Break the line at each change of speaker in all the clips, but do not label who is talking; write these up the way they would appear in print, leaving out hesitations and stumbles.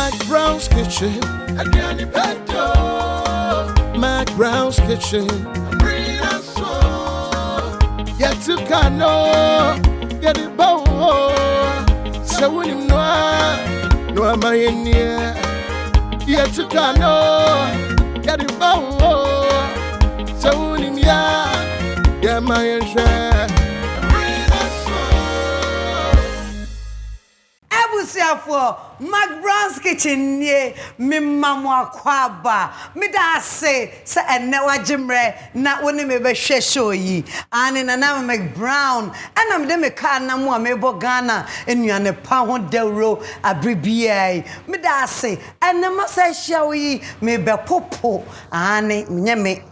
McBrown's kitchen. Again, McBrown's kitchen. Bring us so. Yet to cano. Get it bow. So when you know, no am I in here. Yet to cano. Get it bow. So when you know, get my share.
For McBrown's kitchen ye me mama kwaba me da say enne wagimre na woni me be hwe show yi ane na na McBrown ana me de me ka na mo me bo Ghana enuane pa ho dawro abribia me da say enne ma say hwe yi me be popo ane nyeme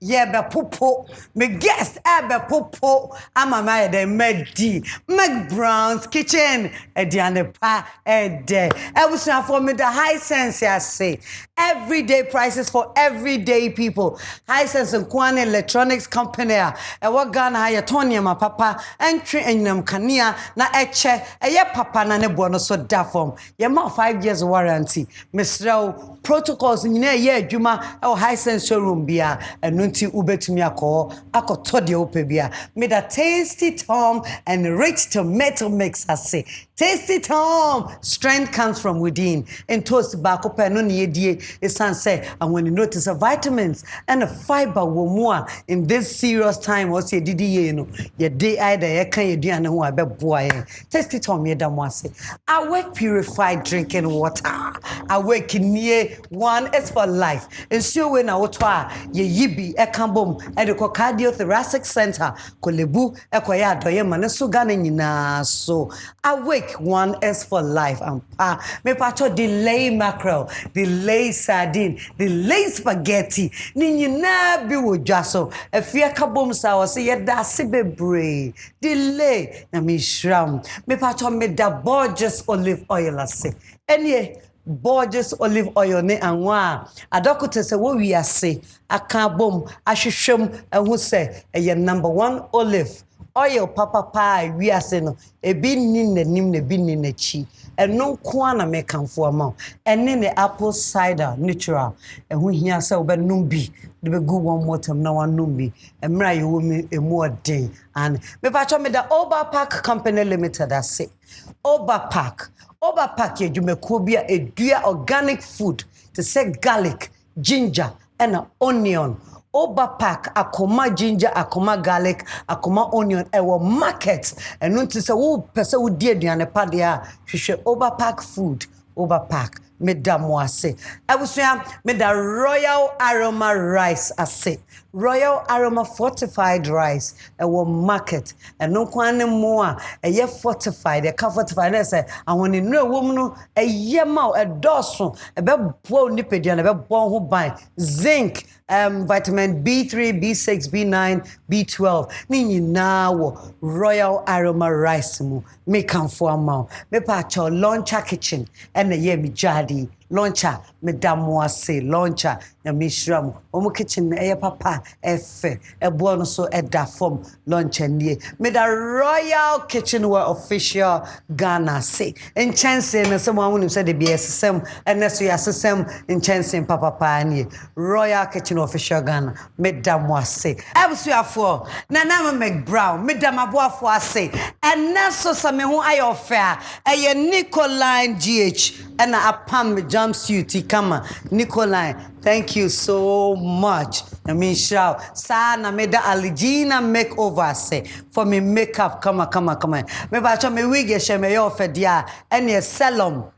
ye be popo me guest be popo amama de medi McBrown's kitchen ediane pa ede ebusia for me the high sense I say everyday prices for everyday people. High sense Kwan electronics company e wo Ghana ha ye tonium papa entry enyam kania na eche eye papa na ne bo no so da form ye ma 5 years warranty misraw protocols nyina ye adwuma e high sense showroom bia enu nti ubetumi akoto de opebia me da tasty Tom and rich tomato mix I say tasty Tom strength comes from within and toast back up no ne die esan say and when you notice the vitamins and the fiber wo more in this serious time what say didi ye no ye dey either ye kan ye duane ho abeboa ye tasty Tom ye da mo ase I work purified drinking water I work nie one is for life and so when na woto a ye yibi e kan bom e de cardiothoracic center kolebu e koya adoye mane so Ghana nyina so I work one is for life and me pacho delay mackerel delay sardine delay spaghetti ni nyina bi wo dwaso afia ka bom sa wo se ye da se bebre delay na me shram me pacho me da gorgeous olive oil ase enie gorgeous olive oil ne anwa adokote se wo wi ase aka bom ahwehwem ehu se eye number 1 olive oil papa wi ase no ebi ni nanim na bi ni nachi eno ko na me kanfo ama ene ne apple cider natural ehu hia se wo be num bi de be go one more time na one num bi emra ye wo me emu odin and me pa cho me da Overpack company limited ase Overpack ye jumeko bia edua organic food to say garlic ginger and onion Overpack akoma ginger akoma garlic akoma onion ewo market enu nti se wo pese wo die aduane pa de a hwehwe Overpack food Overpack me da mo ase abusua me da royal aroma rice ase royal aroma fortified rice ewo market enu kwan mo a eye fortified e ka fortified na se ahoni nu ewom no eye ma edoso ebe bo nipedia na ebe bo ho ban zinc vitamin B3 B6 B9 B12 ni nyina wo royal aroma rice mu me kan fo ama me pa cho launcher kitchen ene ye mi jadi launcher me damo ase launcher na me shram omo kitchen eye papa efe ebo no so eda form launcher nie me da royal kitchenware official Ghana say in chance na someone wonu say de BSSM ene so ya sesem in chance papa nie royal kitchen official Ghana me damo ase abusuafo na McBrown me damaboafo ase ene so same ho ayo fair eye Nicoline GH and apam me jumpsuit kama Nicoline thank you so much I mean shout sana me da Aligina makeover say for me makeup kama me ba cho me wig she me yo fe dia ene Salom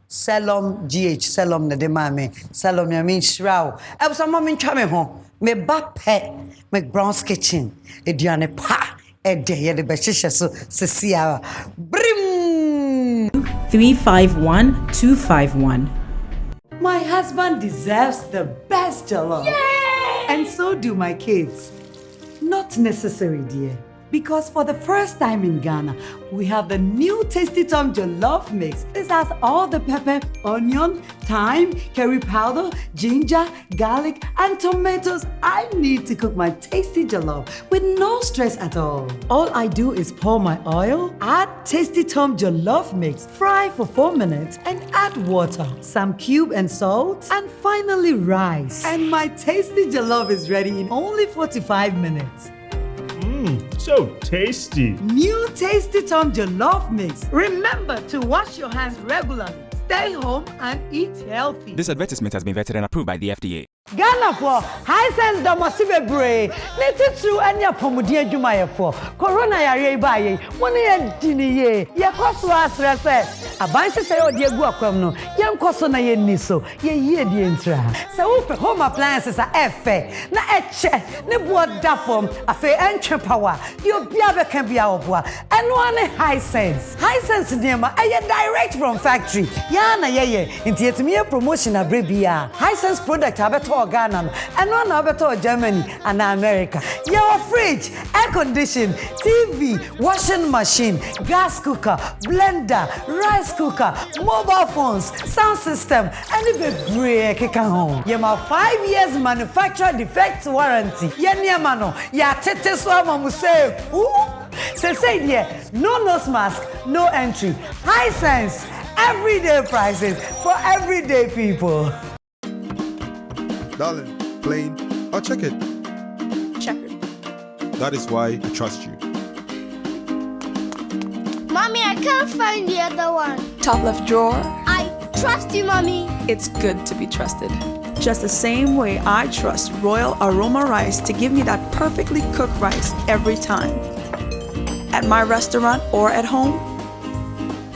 GH Salom na de mame Salom I mean shroud e so mo me ntwa me ho me ba pe McBrown's kitchen eduane pa e de ye de be hihye so sesia brim
351251.
My husband deserves the best jollof.
Yay!
And so do my kids. Not necessary, dear. Because for the first time in Ghana, we have the new Tasty Tom Jollof Mix. This has all the pepper, onion, thyme, curry powder, ginger, garlic, and tomatoes I need to cook my tasty jollof with no stress at all. All I do is pour my oil, add Tasty Tom Jollof Mix, fry for 4 minutes, and add water, some cube and salt, and finally rice. And my tasty jollof is ready in only 45 minutes.
So tasty.
New Tasty Tom Jollof Mix. Remember to wash your hands regularly. Stay home and eat healthy.
This advertisement has been vetted and approved by the FDA.
Ghana for high sense domosibe bray. Let true anya pomudi adwumaye for. Corona yare baye. Woni ye diniye. Ye koso asre se. Abanse se odi egu akwam no. Ye nkoso na ye niso. Ye yie di entra. Se wo pe home appliances a efe. Na eche. Ne bo da form. Afe entwe power. Yo bia be kan bia oboa. Eno ane high sense. High sense nema aye direct from factory. Ya na ye. Inti yetimi promotion abrebia. High sense product abeto Ghana and one over Germany and America. Your fridge, air condition, TV, washing machine, gas cooker, blender, rice cooker, mobile phones, sound system, and even break home. You have 5 years manufacturer defect warranty. Mano, ya tete swama muse. Say dear, no nose mask, no entry. High sense, everyday prices for everyday people.
Darling, plain or check it?
Check it.
That is why I trust you.
Mommy, I can't find the other one.
Top left drawer.
I trust you, Mommy.
It's good to be trusted. Just the same way I trust Royal Aroma Rice to give me that perfectly cooked rice every time. At my restaurant or at home,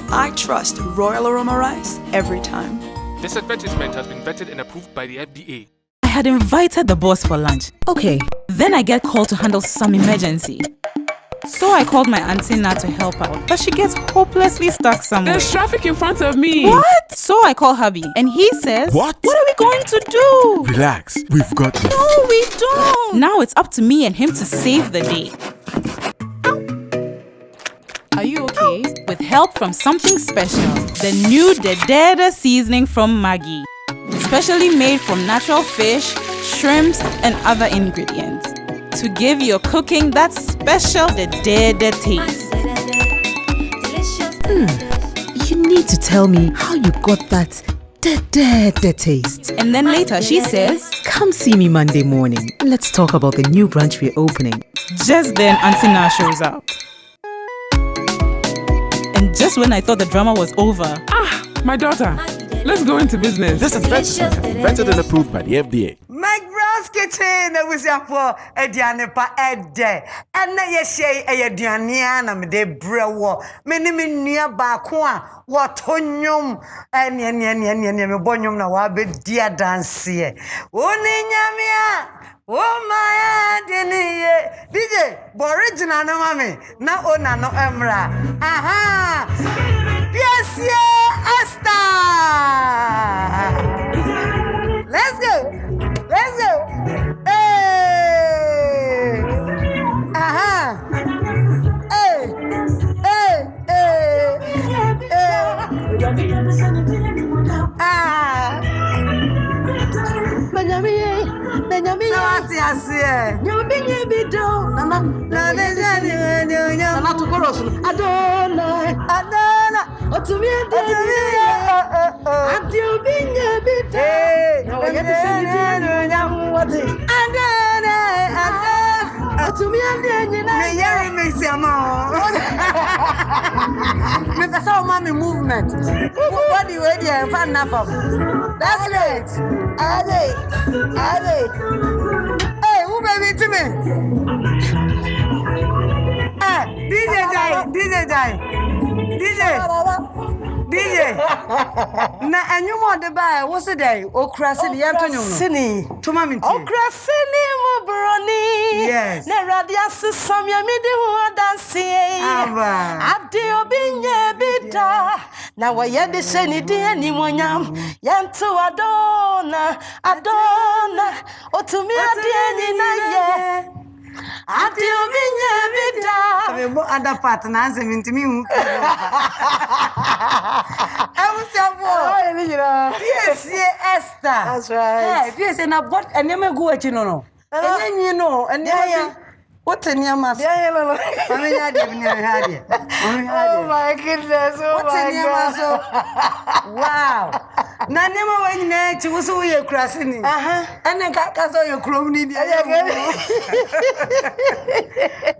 I trust Royal Aroma Rice every time.
This advertisement has been vetted and approved by the FDA.
I had invited the boss for lunch. Okay, then I get called to handle some emergency. So I called my auntie Nat to help out, but she gets hopelessly stuck somewhere.
There's traffic in front of me.
What? So I call hubby, and he says,
What?
What are we going to do?
Relax, we've got this.
No, we don't. Now it's up to me and him to save the day. Are you okay? With help from something special, the new Dedede seasoning from Maggi. Specially made from natural fish, shrimps, and other ingredients. To give your cooking that special Dedede taste.
You need to tell me how you got that Dedede taste.
And then later she says,
Come see me Monday morning. Let's talk about the new branch we're opening.
Just then Auntie Na shows up. And just when I thought the drama was over,
My daughter, let's go into business.
This advertisement has been vetted and approved by the FDA.
McBrown's Kitchen, was ya for Ediane pa Ede. And na ye shay a Dianiana me de brewo. Many near Bakwa, what honyum, and yen bonyum na wabe dear dance ye. Oninyamia. Oh my dear, DJ, Borigina no mami, na ona no emra. Aha! Piesie Esther! Let's go! Hey! Aha! Hey! Benjamin, what is here? You be down. Nana to chorus. Adona. What to me? Until being a bit. Now I get to send it in. To me, and then you makes your mouth. Make a sound mommy movement. What do you ready and find enough of? That's right. Hey, who baby to me? DJ. Na anyumo de ba wo se dey okra se dey antonyo no. Sini. To mami ti. Okra sini mo broni. Yes. Na radia sesam ya me de ho dance. Aba. Ade obinye bida. Na wo ye de se ni de animonyam. Yanto adona. Otumi ade ni na ye. Adio minya bida. Abo other part na answer me ntimi hu. Piesie Esther.
That's right.
Hey, Piesie na bot enema go achi no. Enye no, enema. What enema?
Yeah, no.
Amenya de binya hade.
Oh my goodness. Oh my God.
Wow. Na nema wa nyina chi wo so ye kurase ni. Ene ka so ye krom ni dia.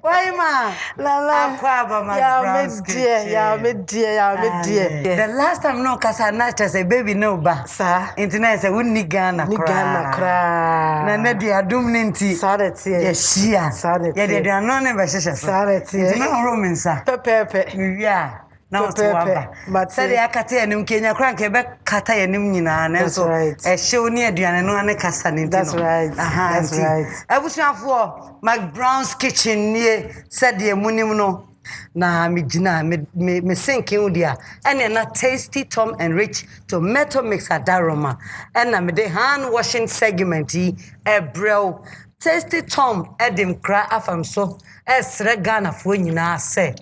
Why ma?
La.
Akwaba my
brown. Yeah, me dear.
The last time no kasa na say baby no ba.
Sir.
Internet say wonni Ghana kra.
Ni Ghana kra.
Na na dia dum ni nti.
Sarete.
Ye shia.
Sarete.
Ye de no ne be hyehyɛ so.
Sarete.
Na rominsa.
Pepepe.
Yeah. Na otwaba. But say ya kata enim Kenya kra nke be kata enim nyina na so. Ehyew ne aduane no ane kasa ne nti no.
That's right. That's right.
Abusuafo McBrown's kitchen nie said ye munim no. Na me gina me sinking dia ene na Tasty Tom and Rich tomato mix adaroma ena me de hand washing segment yi ebrel Tasty Tom edim kra afam so esre Ghana fo nyina se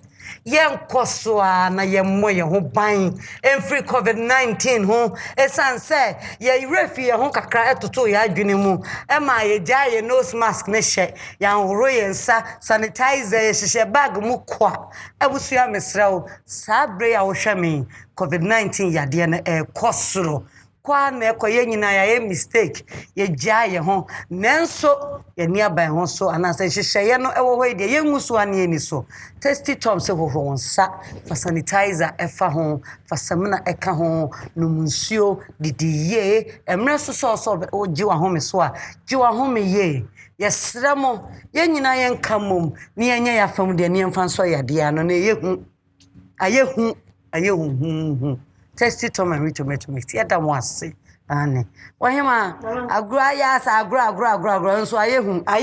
yenkoso a na yemmo ye ho ban enfree COVID-19 ho esanse ye refi ye ho kakra etoto ya adwene mu ema ye gya ye nose mask ne hye ya horo ye nsa sanitizer ye hye bag mu kwa abusua mesrew sabre ya wo hweme COVID-19 yade na ekosoro kwa na ekoye nyina ya mistake ye gya ye ho nenso ye ni aban ho so anase hye no ewo ho de ye nguso ane ani so Tasty Tom se ho wonsa fa sanitizer efa ho fa samna eka ho no munsuo didiye emre so o ji wa ho me so a ji wa ho me ye yesremo ye nyina ye nkamom ne ye nya ya fam de ne mfa so ya de ano na ye hu ayehu Tasty Tom and Rich tomato mix. Yada mo ase. Ane. Wahema agro ya sa agro so ayehu. Na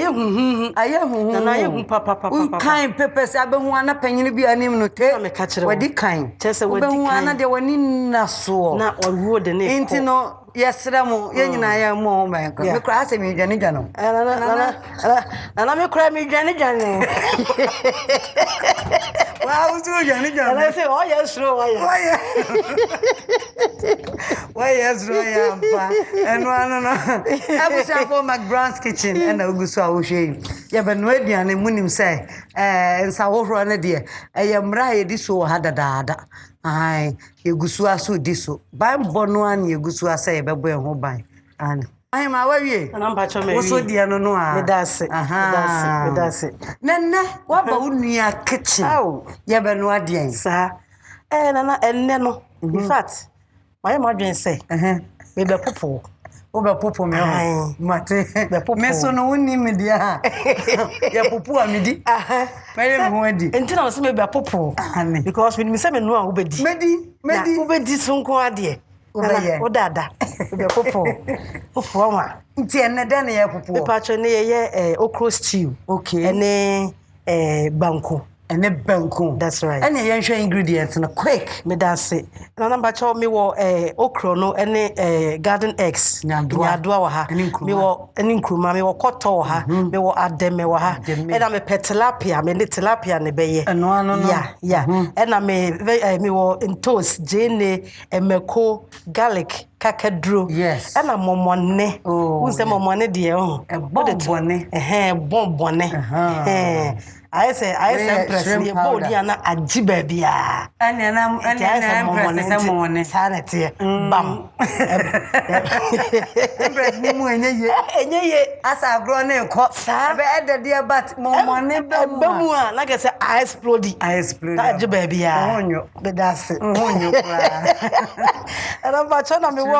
ayehu papa. Kind peppers abehu ana panyini bi anim no te. Wadi kind.
Chese wadi kind.
Abehu ana de wani na so.
Na owo de ne.
Inti no yesra mo ye nyina ya mo ma ko. Me kra ase me dwane dwane.
Na me kra me dwane.
Wow, so dwane.
And I say, oh yes, true.
Why yes, right, and no. I was for McBrown's kitchen and I go so I will shame. Yeah, but no Edian and Munim say, and Sawo Rana dear, I am right. This so had a dada. Aye, you go so diso. By Bonuan, you go so say, but boy, who buy. And I am away. And I'm patching me. Also, dear, no, that's it. That's it. Nana, what about near kitchen? Oh, yeah, but no idea, sir. And no, in fact. My imagine say, me be popo. Oba popo me o. Mate. Be popo. Me so no woni me dia. Ya popo amidi. Me me ho adi. Enti na so me be popo. Because me say me no a obedi. Medi. Obedi sonko ade. Obaye. Odada. Be popo. Popo ma. Enti enne de na ye popo. Me patcho ne ye okro stew. Okay. Ene banko. And a banku. That's right. And a young ingredients and a quick. Me that's it. And number two, me wo okra no any garden eggs. Nyadua wa ha. Me wo any nkruma me wo koto wa ha. Me wo ademe wa ha. And I'm a tilapia. Me ne tilapia ne beye. No. Yeah. And I'm me wo in toast jene emeko garlic. Kakadro. Yes. And a momone. Oh. Who's the momone dear? A bonbonne. Bonbonne. I say impress me body ana ajiba bia. And impress someone sanity. Bam. Impress me mu enye asa agro na ekọ. Sa be ede dia but momone bamu a like I say I explode. Ajiba bia. Onyo. Be that's it. Onyo kwa. And I'm back na me wo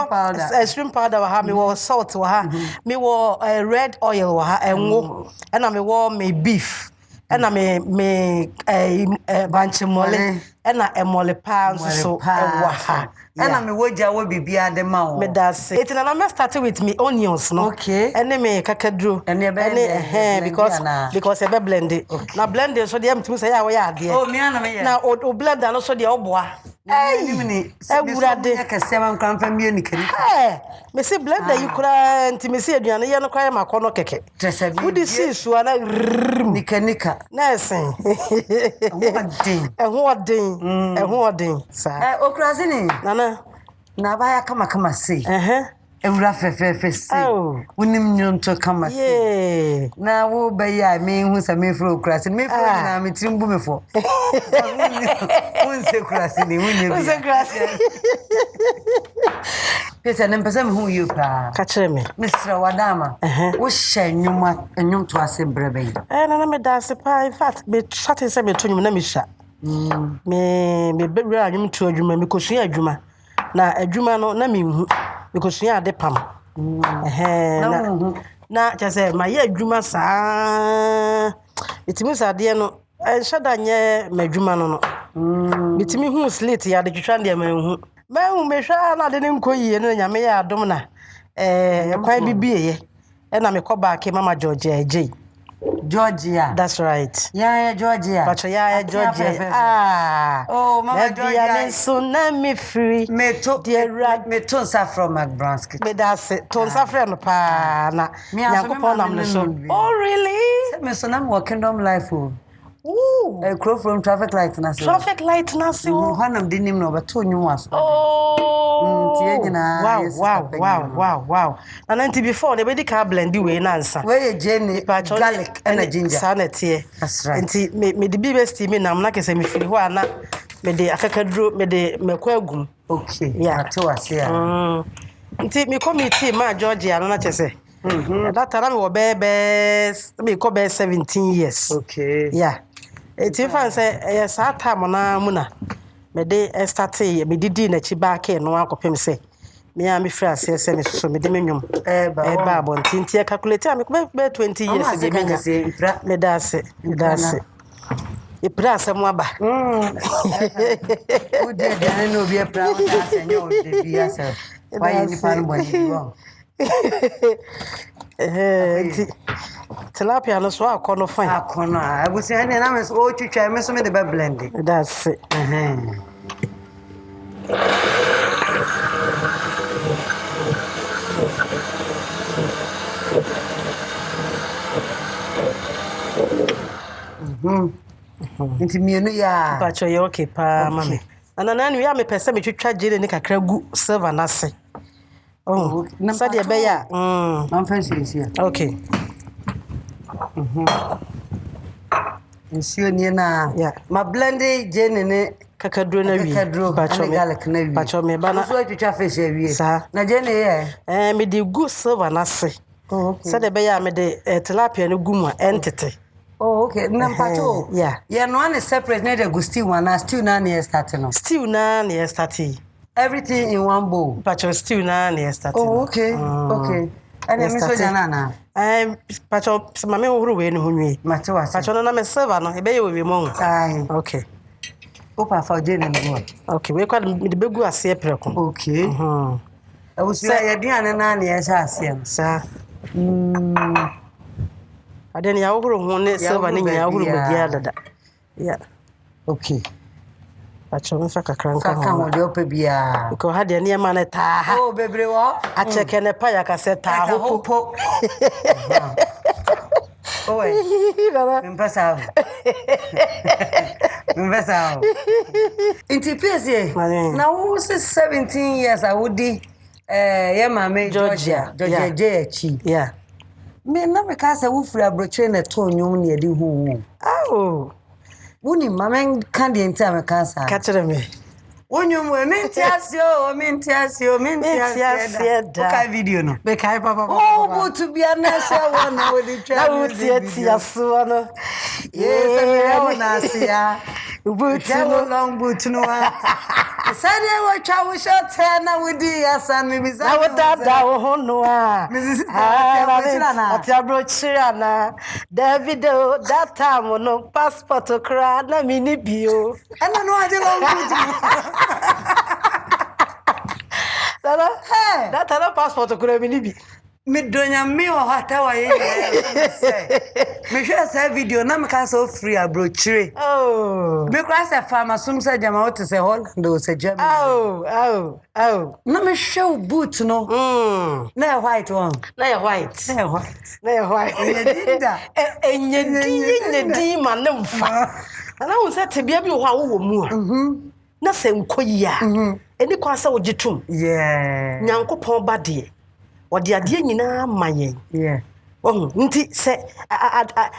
shrimp powder wa ha me wo salt wa ha me wo red oil wa ha enwo and me wo me beef and me banchi mole
ɛna emole pa so ewa ha
ɛna me woja wo bibia de ma wo
me that's it na me start with me onions no
okay
ene me kakaduro
ene
because e be blend it na blend so de am tumi say ya wo ya ade
oh me ana me
na o blend no so de oboa
ewurade akasema nkramfa mie nikani
me see blender you kura nti me see aduane ye no kwa makono keke wudi see so na
nika
na sen eho odin sa
okura sini
nana
na ba ya kama sei ewura fefe sei wonim nyonto kama sei na wo be ya me hu sa me fro okura sini me fro na me trimbu me fo won se okura sini won se okura sini Piesie na mpesa me hu you pa
ka kire me
Mr. Wadama wo hye nyum to ase brebe
na me da se pa in fact me chatting say me to nyum na me sha me be wura nyum to adwuma me kosua adwuma na adwuma no na me hu me kosua ade pam na chese ma ye adwuma saa itimi sade no enhada nye madwuma no bitimi hu slate ya de twitwa de ma hu Mehu mehwa na de nkoyie no nyame ya adom na kwan bibie na me ko back mama Georgia
Georgia
that's right
yeah Georgia
Pacho Georgia
oh mama Georgia
so na me free
me to nsa from McBrown's kitchen
me that's it to nsa free no pa na yakopon nam no so oh really
me so na mo kingdom life a crow from traffic light na so hanam dinim no beto nyuas
wow and then before the body car blend we na nsa
we jenny garlic and ginger
sanete
that's right
nti me the best me nam na kese me firi ho ana me de akakaduro me de mekwa agum
okay
yeah
to ase ya
nti me committee ma Georgia no na chese that time we bebe me ko be 17 years
okay
yeah eti fan say yes time na muna me de start me didi na chi back no akopem say me am free ase say me so me de menwom ba bon tinti calculate am be 20 years de me da se e pra asem aba
o de dan no bi e pra o da se nyo de bi ase why ni pan bo ni go
tilapia no so akono fine
akono abusi ene na me so o twitwa me so me de be blend
that's it
Inti mienu ya
bacho ye okay pa mama anana nu ya me pese me twitwa jere ni kakra gu silver na se oh so de be ya
am fancy here
okay
nsio ni na ma blend jene ne
kakaduro na wi bacho me bana
so twitwa fish awie na jene ye
me de gu silver na se so de be ya me de tilapia no gu mu entity
oh okay nampato yeah no one is separate na the stew one na stew na na start everything in one bowl
pacho stew na start
oh okay okay and me so jana na
pacho mama ohuru we no honwe
matewa
pacho no na me server no e be ye we mo okay
opa fa jene no
okay we kwa me de begu ase preko
okay awusu ya duane na na sha ase
sa adeni ya ohuru ho ne server ni ya ohuru media dada yeah
okay
pacho mfa kakranka
ho de opa bia
ko hade ne ma na ta ha
oh bebre wo
a cheke ne pa ya ka se ta ho
owe mpasa inti Piesie na wo 17 years awudi ye mama Georgia Jechi
yeah
me na me ka say wo fura broche na to nyum ne edi hu woni mama kan de ntia me ka sa
ka kire me
wonyum we mintiasio da ka video no
be kai papa
oh butu bia na se wona we di try
na uti so no
yes me wona sia Boot long boot no. Said what I shall tell now with the asan me bizarre. I would that down no. Mrs. Atiabrochirana. Davido that time no passport to cry na mini bio. And I know I don't that other passport to cry mini bio. Me donya me o hata wa ye me share say video na me ka so free abrochire me cross a farmer sum say jama what say Holland o say Germany na me show boot no na white one na white enye ma ne mfa na wo say tebia bi ho awo mu na se nkoyia eni kwa say ogitum nyankopon ba de odi ade nyina mayen nti se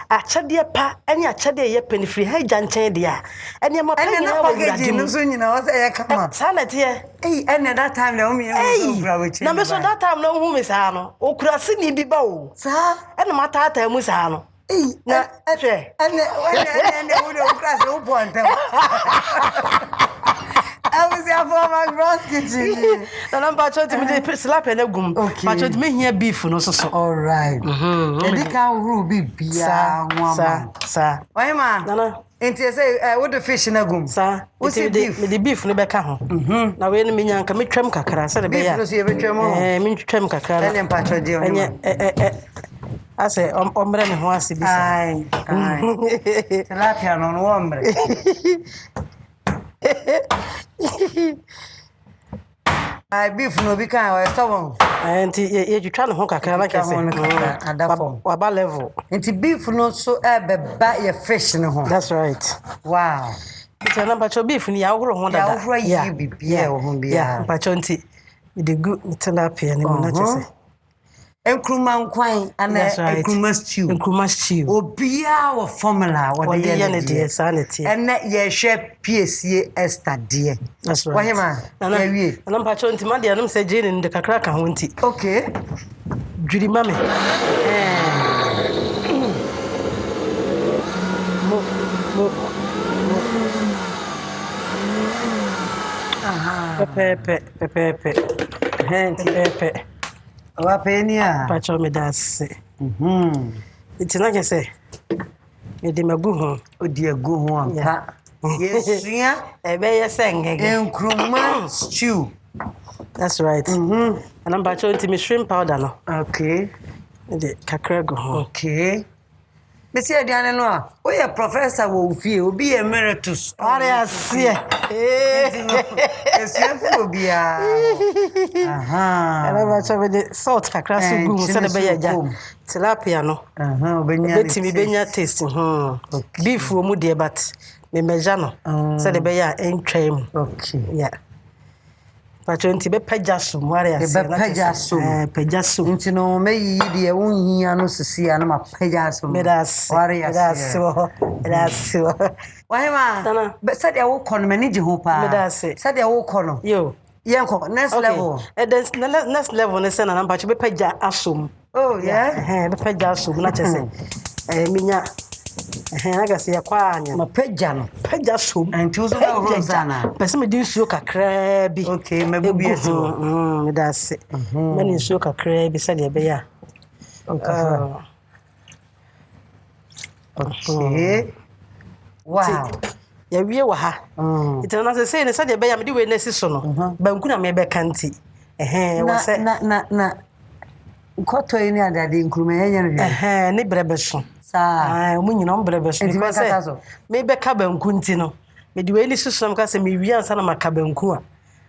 achade pa eni achade ye penifri ha gyanchen de a eni ma pa nyina package no so nyina wo say kama sanete eni that time na umi na me so that time na hu me sa no okura se ni bi ba o sa eni matata mu sa no na ehwe eni wo de okura se wo ponta I was here for McBrown's kitchen. And I'm about to slap and a gum. But you may hear beef no so. All right. And they can ruby beer. Sir. Why, ma? No. And you say, what the fish in a gum, sir? What's the beef? The beef, no back home. Now, when me young, come me trim kakara, said the beer. Me trim kakara and patro. I say, ombre me was it. Aye. Tilapia non ombre. I beef no be kind of stubborn. And you try to honk a car like I say, at that form, or about level. And beef no so buy your fish in the home. That's right. Wow. It's a number to beef in the hour of 100. Yeah, but you the good tilapia and not to say. Nkruma kwine and nkruma stew obia wo formula what the energy sanity and ye share Piesie Esther dear. That's right. Wahema na wie na mpacho ntima de anum se jeni nde kakra ka ho nti. Okay juri mame aha pepe pepe Wapenia. Pacho me dase. It's like I say. Me de magu ho. Odi agu ho ampa. Yesuya ebe yesenge. Nkruma stew. That's right. And I'm pacho nti shrimp powder no. Okay. De kakra go ho. Okay. Me see aduane no a. O ye professor wo fie, obi emeritus. Are asie. Esuafu obi a. Aha. Ana ba cha be salt kakra so gu se de be ya tilapia no. Aha, obenya. Betimi benya taste. Beef wo mu de but me meja no. Se de be ya entwam. Okay. Yeah. Pacho nti be pajaso mu are asie. Be pajaso. Pajaso. Nti no meyi de wonhia no sisi ana ma pajaso. Medas. That's why ma? But said I will call manage ho pa. Said I will call. Yo. Yanko next level. Next level ne say na number be paja asum. Oh yeah. Be paja asum na chese. Minya. I guess ya kwa anya. Ma paja no. Paja asum. And you so na rozana. Person me din suo kakra bi. Okay, mebubi eso. Me da se. Mani suo kakra bi said e be ya. Okay. Wow. Ya wie wa ha. Iti na say ne say be ya me di we na siso no. Banku na me be kanti. Wo say na nkoto ni adade nkruma yenya no. Ne brebe so. Sa. Mu nyina brebe so. Because me be ka banku nti no. Me di we ni siso no ka say me wi ansa na maka banku a.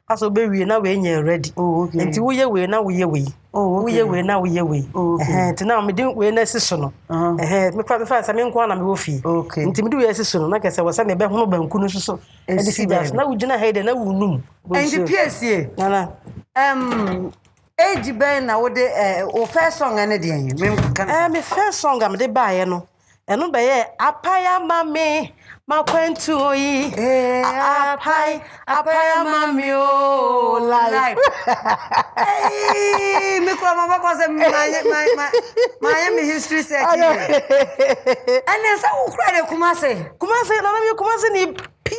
Aso be wi na we nya ready. Oh okay. Nti wo ye we na wo ye we. Oh okay. Wo ye we na wo ye we. Nti na me di we na siso no. Me fa sa me nko na me wo fi. Okay. Nti me di we siso no na ka say wo sa me be hono banku no siso. E di sidas na wo gina head na wo num. Nti Piesie. Nana. Age ben na wo de o first song ene de yen. Me first song am de ba ye no. Eno be ye apaya mame makwentu oyi apaya mami o life hey me kwa mama kwa se my history search and then say ukra de kumase na me kumase ni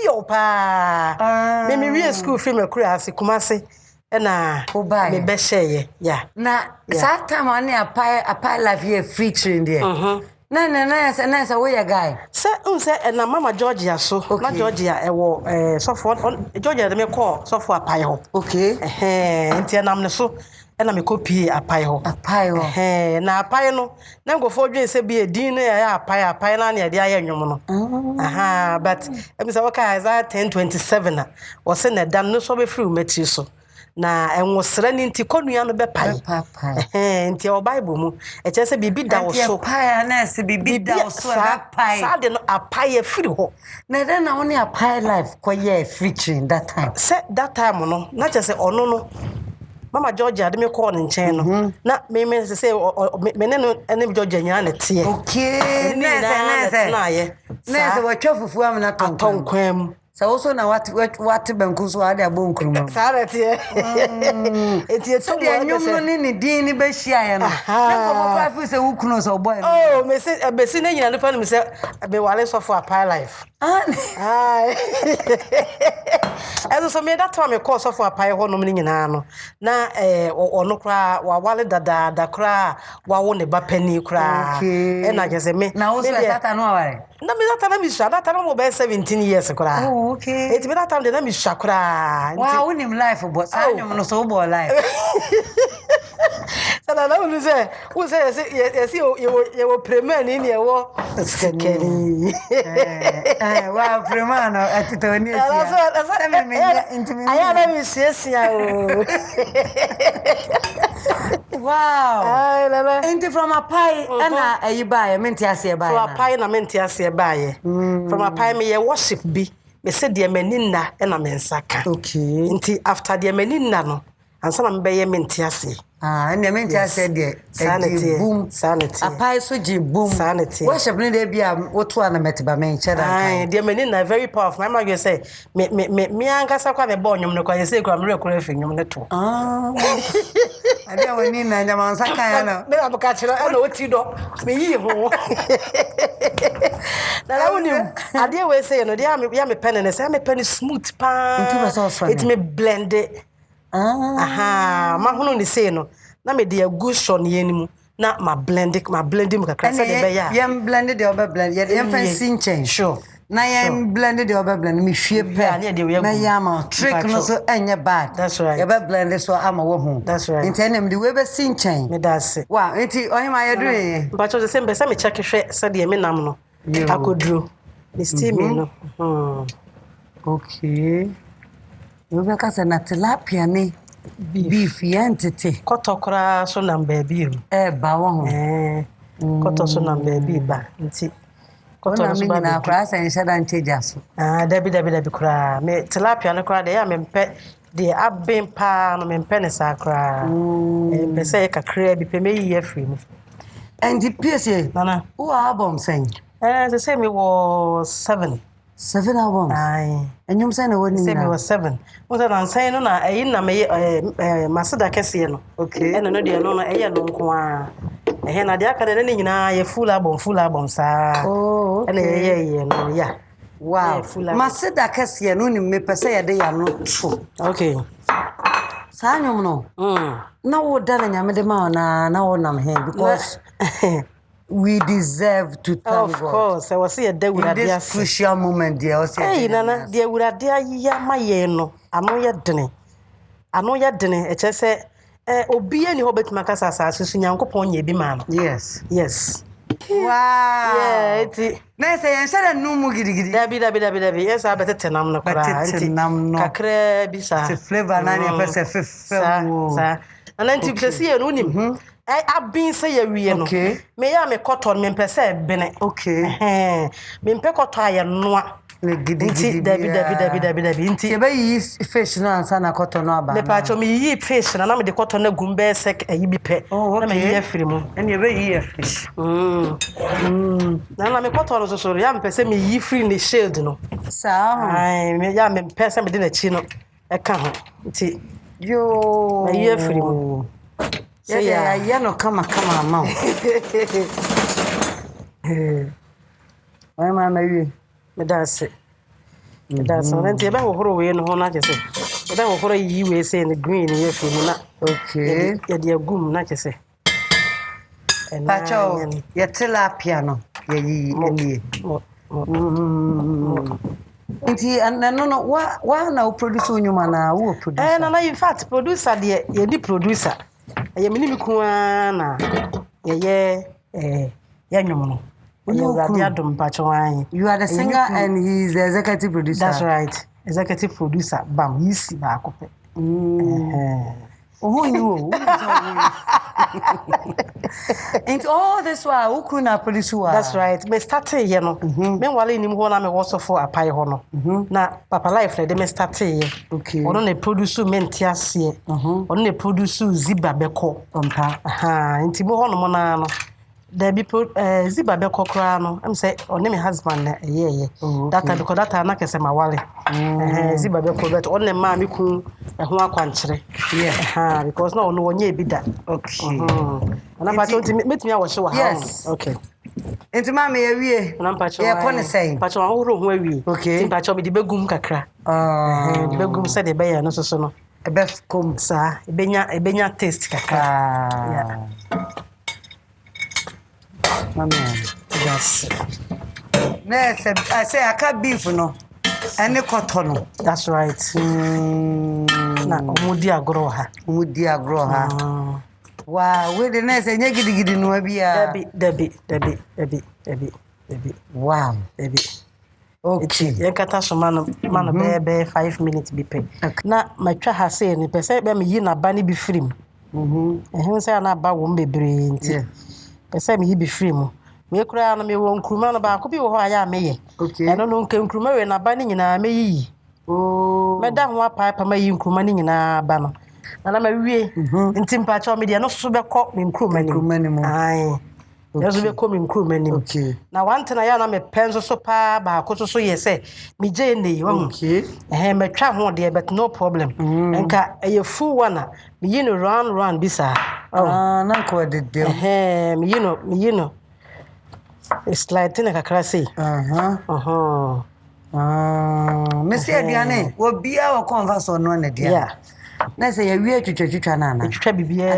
Iyo pa. Me real school film Kurase Kumase na me be share ya.
Na that time on apply life here featuring there. Na we a guy.
Say na Mama Georgia so. Na Georgia ewo so for Georgia me call so for apai ho.
Okay.
Nti na me so na me copy apai ho. Na apai no na ngofo dwen se bi edin na ya apai na na de aye nwom no. But em say waka Isaiah 10:27 na wo se na dan no so be free mati so. Na enwosra ni nti konua no be pai nti o bible mu e chese bibi da wo so
pai na se bibi da wo so pai
sa de no apai free ho
na then na woni apai life ko ye featuring that time
say that time no na chese ono no Mama Georgia de me call nchen no na me say me ne no ene Georgia nya na tie
okay na se wo twafufu am na
tonkwam
so also na what banku so ade abonkruma
sarati eti
so de anyum no ni din ni be hia ye no na ko fa fi se wukuno so boy
oh me say be si na nyina no fa me say be wale so for a life Ezo so me that time me call so for a pie ho no nyina no na ono kra wa wale dada kra wa wo ne ba pani kra e na je se me
na wo so sata no aware
na me that time me sha that time mo be 17 years kra
okay
it be that time de na me sha kra
wa wo nim life but sa nyum no so bo life
Sala na unu say yes you premier ni e wo skekeri
wa premier no atito ni
aya na mi siesia o
wow
ay lala
enti from a pie na ayi bae menti ase bae
from a pie na menti ase bae from a pie me ye worship bi me se de maninna na me nsaka
okay
nti after de maninna no ansa na me be ye menti ase
and menti ase de boom
sanity
apai so ji boom
sanity
worship ni de bia woto na metiba men cheda
kan de maninna very powerful my mother say me angasa kwa me bo nyom no kwa say kwa me rekora fi nyom ne to
ade woni na nyama nsaka ya no
me abuka chira na oti do me yi ho na la woni ade we say no dia me pen ne say me pen smooth pa it me blend it ma hono ni say no na me de agushon yenimu na ma blend mu kakra say de be ya
yem blend de oba blend yem fancy change
sure
na yem blend de oba blend me hwie pe na yama trick no so enye bad
that's right
oba blend so ama wo hu
that's right
intenem de we be sin change
me that's it
wow enti ohima ye do
but the same be say me check hwe say de me nam no akoduro ni steam no
okay we be ka say na tilapia ni beef yentete
kotokra so na baby
ba wo ho
koto so na baby ba nti
koto so ba na kra say nshada nteja so
dabi kra me tilapia no kra de ya me mpe de abin pa no me mpe ne sakra me say kakra bi pe me yi afri mu
and the Piesie
nana
who album saying
they say me was 7
albums and you say no one
say me was 7 what I say no na na me masida kese no
okay
and no de no no no nko a na de aka de ne nyina ye full album sa
oh
okay no yeah
wow masida kese no ni me pese ye de ya no true
okay
sa nyum no na wo dala nyame de ma na wo nam here because we deserve to thank
God. Of course, I was here there with
this crucial moment there.
Hey, Nana, there would ya my yeno. Ano ya dene. E che say obi ani hobet makasa asase Nyankopon ye bi ma.
Yes.
Wow. Yeah, it.
Na say yan share no mu gidigidi.
Dabi. Yes, I better tenam no kra. Kakra bi sa.
The flavor na ne pese fefe.
Sa. And then you see you nim. I've been say we no. Me ya me cotton me pese bene.
Okay.
Me mpe cotton ya noa.
Gidi.
Dabi. Inti.
Ye be yi fish no ansa na cotton no aba.
Me pa cho me yi fish na me de cotton na gumbe sek ayi bi pe. Na me yi afiri mu.
And ye be yi fish.
Na me cotton so ya me pese me yi free ni shield no.
Sa.
Ai me ya me pese me de na chi no. E ka ho. Inti.
Yo.
Me yi afiri mu.
Yeah, no come ma. Why ma you?
Me that's it. That's one. And the whole way no na just say. That whole yi we say in the green here for na.
Okay.
Ya dia gum na just say.
Pacho, ya tilapia no. Ya yi eni. Inti no wa na produce onyuma na wo producer.
Na in fact producer de ye di producer. Ye mini mi ku na ye nwom no. You are
the singer and he's the executive producer.
That's right. Executive producer. Bam, you see back up.
Who you? And all this while, who could not produce?
That's right. Me started, you know. Meanwhile, in him, I also for a pie honor. Now, Papa Life, they me started. Okay. On the producer, Mentias, on the producer, Ziba Beko. Into Mohono. There be Ziba Beko Crano. I'm say, on name husband, that time because that time I can say my wallet. Ziba Beko, but only mammy cool a one country. Yeah, because no one ye be that. Okay. And I'm to meet me, I was so yes. Okay.
Into mammy, we I'm patching. Yeah, upon the same. Patch on room where we. Okay. Patch me the begum kakra. The begum said the bayer, no so. A best come, sir. A benya taste kakra. Yeah. Yes. I say I can't beef no. Any cotton. That's right. Na umudia groha. Umudia groha. Wow, we the next and gidi no bia. Debbie. Wow, Debbie. Okay. You kata so man be 5 minutes be pay. Na matwa ha say ni pese be me yi na ba ni bi free. Say na ba wo bebre nti. Pese me yi bi free mu. Me kura na me wo nkruma no ba ko bi wo ho aya me ye. Okay. Eno no nke nkruma we na ba ni nyina me yi. Oh. Me da ho apa ma yi nkruma ni nyina ba no. Na ma wie. Nti mpa cha me de no so be ko me nkruma ni mu. Ai. Yeso be ko me nkruma ni. Okay. Na wante na ya na me penso so pa ba ko so ye se me je ne wo. Okay. Me twa ho de but no problem. Enka eye full one me yi no run bisa. Na ko de de. Me you know. It's like tina kakra say. Me say aduane, wo bia wo converse on no na dia. Yeah. Na say ya wie twetwa na. Twetwa bibia.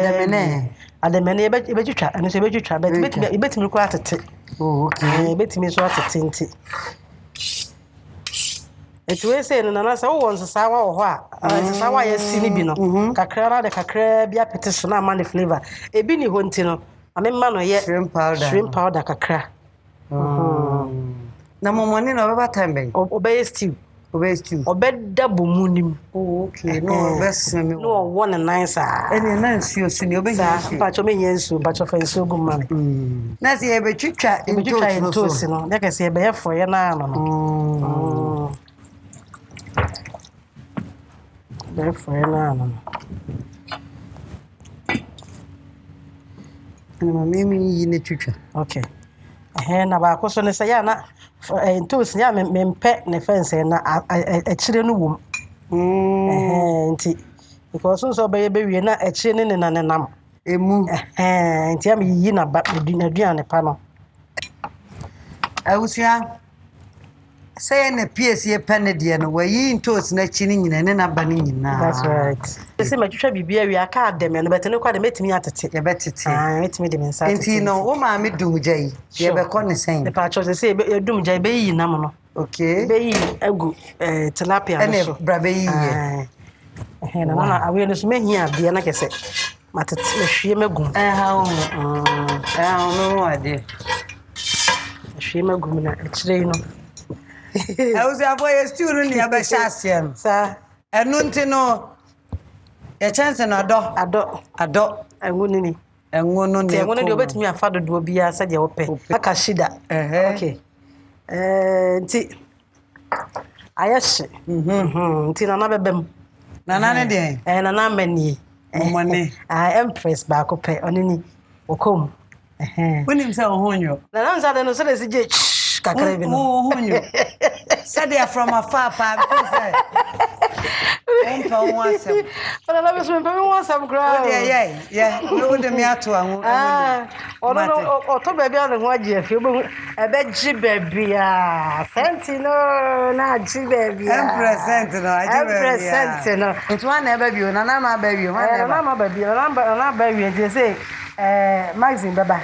Adamene e be twetwa, eno say be twetwa, but betimi ko atete. Oh, okay. Betimi so atete nti. Etwe say no na say wo won sesa wa wo ho a. Sesa wa ya si ni bi no. Kakra na de kakra bia pete so na ma the flavor. Ebi ni ho nti no. Amemma no ye shrimp powder kakra. Na momoni no baba time obey stew obeda bomunim. Oh, okay. No best me no one and nice any nice you sini obey pa cho me yensu pa cho fansu gumman na se e be twitwa into no na ka se e be ye for ye na no be for ye na no na mimi yine twitwa. Okay. Na ba ko so ne say na entos nya mempe ne fence na a chire no wom. Nti because so be wie na a chire ne na nam emu nti am yi na ba aduane pa no awusia say na Piesie pen de no wayi entos na chini nyina ne na ba ne nyina. That's right. Say ma twitwa bibia wi aka adem no betene kwa de metimi atete ye betete metimi de mensa enti no wo ma me dumjai ye be ko ne sen ne pa cho say be dumjai be yi nam no. Okay. Be yi agu tilapia no so bra be yi ye na awe no so mehia bia na kese matete hwie magum ha no ade hwie magum na chire no. I was avoid student near Bashasian, sir. And Nuntino a chance and ado, and wouldn't and one on the one of me a father do be a said your pay. Akashida. Okay. I ask Tina Nabem Nana day and an amany money. I am pressed back up on any or come. When himself on you. The nuns are no so Said they are from afar, Umpa wasem.
But I was when we want some ground.
Yeah. No de me ato anwo.
Oto baby on the one year. I bet G baby. Sentino na G baby.
Empress
no.
It's one baby. Na my baby.
Na baby. Na baby. They say Maxine bye-bye.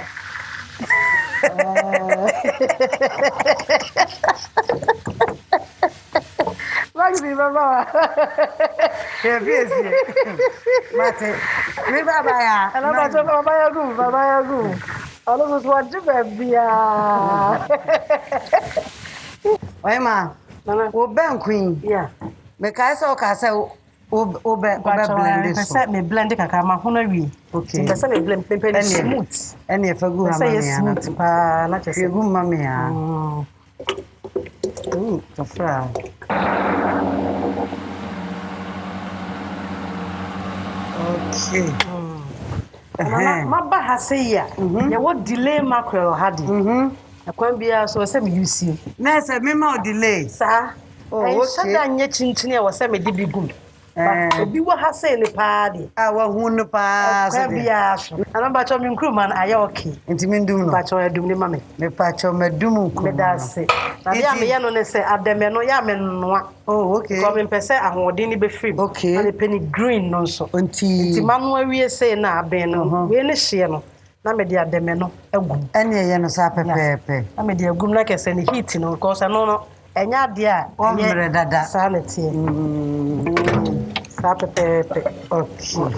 Maxine bye-bye.
Yeah, Piesie. Mate. Me bye-bye.
And I'm bye-bye go. All of us want to baby.
Why ma? Wo ben queen.
Yeah.
Me kai say Obe blend this.
Me blend it kakama hono wi.
Okay.
Me say me blend pepper smooth.
Any for good
say smooth pa na
chese. Good mama ya. To fry. Okay.
Ma ba ha say ya. Ya what delay mackerel hadi. Akwan bia so say me use.
Na say me ma delay.
Sa. Oh, okay. Sada nye chinchini ya say me di bi good. Obi wa ha say ni pa di.
Wa hu no pa
so bia so. Ana ba cho me nkru man aya okay.
Enti me ndum no.
Ba cho edum ni ma me.
Me pa cho medum nkru.
Me da se. Na bia me ye no ne say ademe no ya me noa.
Oh, okay.
Ko me pese ahode ni be free.
Okay.
Na penny green no so.
Enti
manu awie say na aben no. We ne hye no. Na me di ademe no agum.
Ene ye no sa pepepe.
Na me di agum na kese ni heat no because no enya dia
ombre dada
sanity sa pepe
okay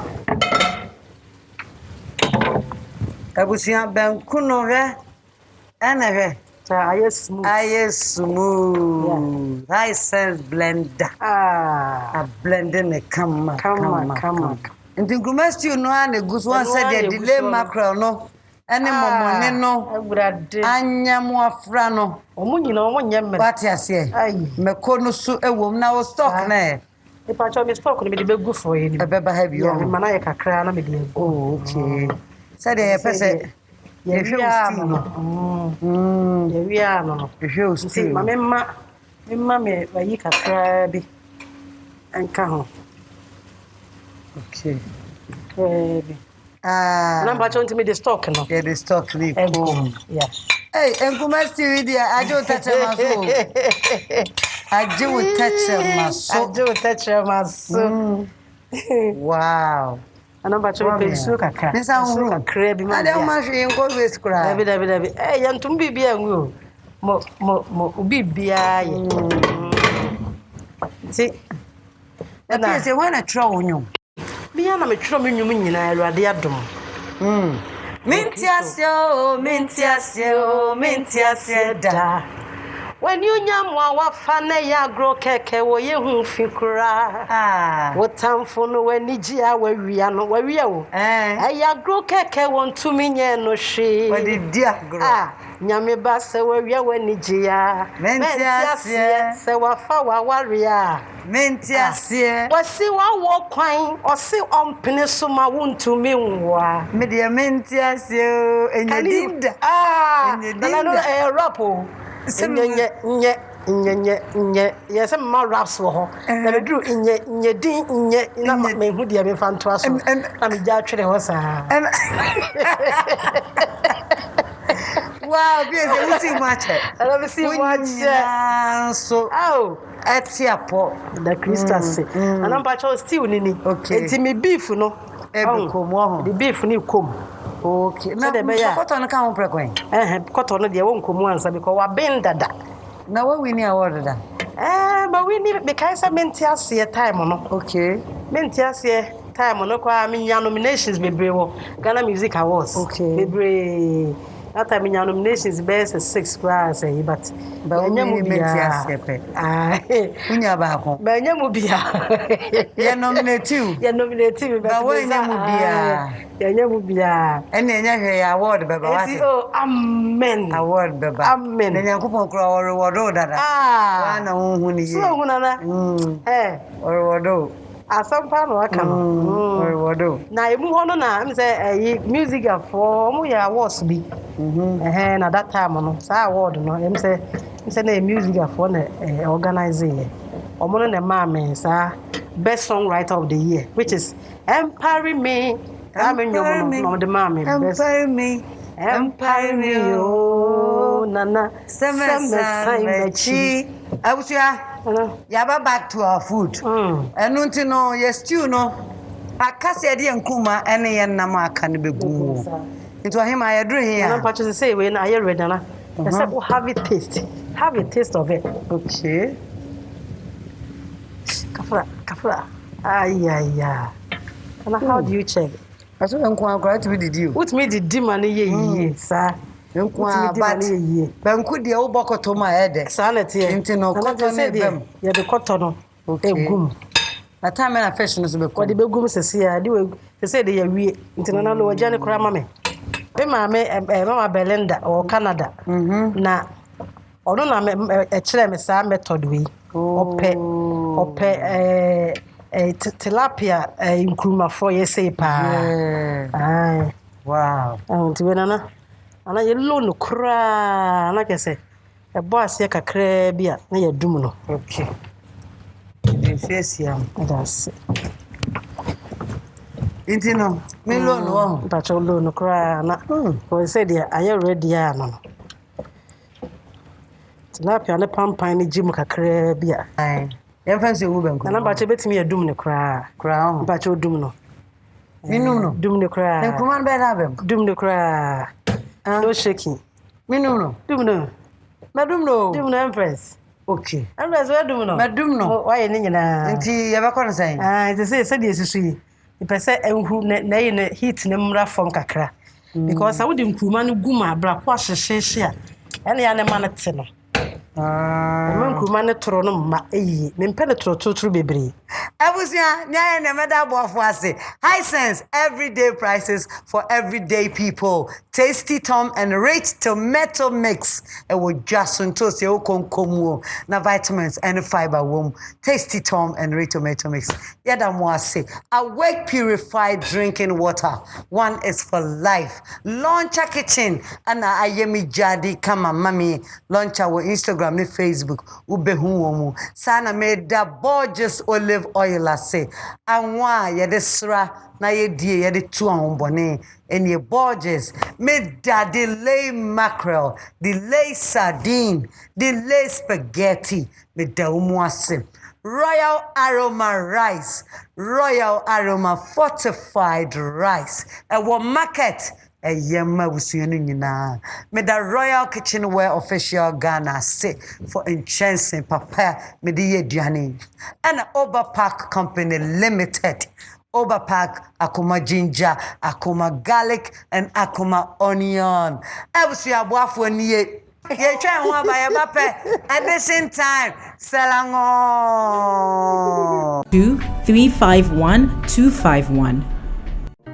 abusia ben kuno he ene he smooth rice sense blender a blending e kama ndi nguma stew no ane gusu wan said the delay mackerel no ene momone no anyam afra no
omunyina omonyem me
what ase meko no su ewom na wo stock na e
pa cho me stock no me de begu for yi ni
beba ha bi
o me na ye kakra na me de
oh okay said the pese ye hwe stew no
ye wia no
hwe stew
ma me bayi kakra bi enka ho
okay
number 20 me the stock no.
Yeah, the stock ni come.
Yeah.
Hey, enkuma still dia ajo touch maso. Wow.
Number 20 pe su kakra.
Nisa hu
kakra bi ma.
Ade ma hwe enko wes kura.
Dabi. Eh, yantum bibia nwu. Mo bibia ye. See.
Na Piesie when tro onyo.
Bia na me tro me nwum nyina Awurade adom.
Mintiase da.
When you nyamwa wafa na ya gro keke wo ye hu fikura. Wo tamfo no wani gia wawia no wawia wo. Ya gro keke won tumi nye no hwe.
Wadi dia gro.
Nyame ba se wawia wani gia.
Mintiase
se wafa wawaria.
Mintiase
wasi wa wo kwan osi ompene so ma wontumi nwa.
Me dia mintiase enyedinda.
Na rapo. Nye yes ma raps wo ho na me duru nye din nye na me hu dia me fanto aso na me ja twere ho sa
wow Piesie we see much so etiapo
the Christmas and am pacho stew nini enti me beef no
ebikom ho
the beef ni kom.
Okay na de be ya koto no ka ho prekwen
koto no de won komu ansa because wa ben dada
na we win award da
but we need because Mentiase time no.
Okay
Mentiase time no kwa me nominations bebre wo Ghana Music Awards.
Okay
bebre that time me nominations best 6 class but
enyamu Mentiase pe unya ba ko
ba enyamu bia
ye nominative
but
we enyamu bia
enyamu bia
ene enya hwe award beba wate
oh amen
award beba
amen
Nyankopon kura reward dada wana hu ni ye
so hu nana
reward
asampa no aka no
reward
na emu ho no na am say music for mu ya awards bi na that time no sa award no am say na music for na organize ye omo no na ma me sa best songwriter of the year, which is Empire Me.
Empire Me. Oh,
Nana.
Abusia. Yaba back to our food. Enunti no, yes stew no. Akase ade nkuma ene ye nam aka ne begu. Into him I adru here.
I'm about to say when I read Nana. I said, oh, have a taste. Have a taste of it.
Okay.
Kafra. Ay. And how do you check?
I saw nkwa great we did you.
What me did money ye, sir?
Nkwa banku de wo bokoto ma ede.
Sanity.
Nti no cotton na bem.
Ye be cotton. Egum.
Na time na fashion so be ko.
What the begum sese ya, di we say de ye wie. Nti na no wajane kura mame. Be mama Belinda or Canada. Na ono na kire me sa method we. Ope tilapia nkruma for ye say pa. Ai.
Wow.
Nti we nana. Ana ye lo no kura na kese. E bo ase kakra bia na ye dum no.
Okay. The face yam.
That's
Inti no, me lo no.
But lo no kura na. Ko say dia aye ready ya no. Tilapia ne pampan ne jim kakra bia.
Ai. Ye fancy wo banku.
Na ba che betimi ye dum ne kura.
Kura ho.
Ba che dum no.
Minum no.
Dum ne kura.
Nkruma be na bem.
Dum ne kura. No shaking.
Minum no.
Dum no.
Madum no.
Dum no Empress.
Okay.
Empress where dum no.
Madum no.
Why ye nyina?
Nti ye be kono sai.
It say dey susu yi. Ipese enhu na ye na heat ne mra from kakra. Because I would nkruma no guma bra kwa hyehye a. Ene ya ne ma ne te no. Nkruma ne toro no ma eyi. Me mpe ne toro bebre.
Abusia, nya na meda boafo ase. High sense everyday prices for everyday people. Tasty Tom and rich tomato mix. E wo jason to se o konkomu na vitamins and fiber wom. Tasty Tom and rich tomato mix. Yada mo ase. Awake purified drinking water. One is for life. Launcher kitchen and ayemi jadi kama mami. Launcher wo Instagram ni Facebook ubehu womu. Sana made da gorgeous olive oil ase. Anwa yede sra na yedie yede tu anbone eni gorgeous. Made da delay mackerel, delay sardine, delay spaghetti. Made da umuase. Royal Aroma rice, Royal Aroma fortified rice. Ewo market yema busuenu nyina. Me da Royal Kitchenware official Ghana say for enchanting papa me di aduane. And Overpack Company Limited. Overpack akuma ginger, akuma garlic and akuma onion. Ebusu abuafo ni ye. Ye try ho abaye bape. At the same time, Selango.
2351251.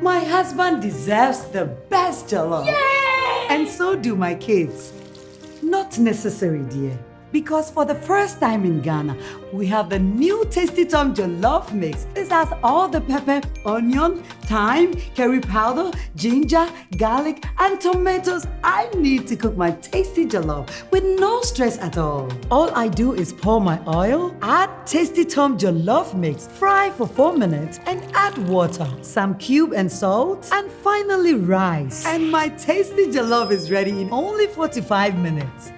My husband deserves the best jollof. Yay! And so do my kids. Not necessary, dear. Because for the first time in Ghana, we have the new Tasty Tom Jollof Mix. This has all the pepper, onion, thyme, curry powder, ginger, garlic, and tomatoes I need to cook my tasty jollof with no stress at all. All I do is pour my oil, add Tasty Tom Jollof Mix, fry for 4 minutes, and add water, some cube and salt, and finally rice. And my tasty jollof is ready in only 45 minutes.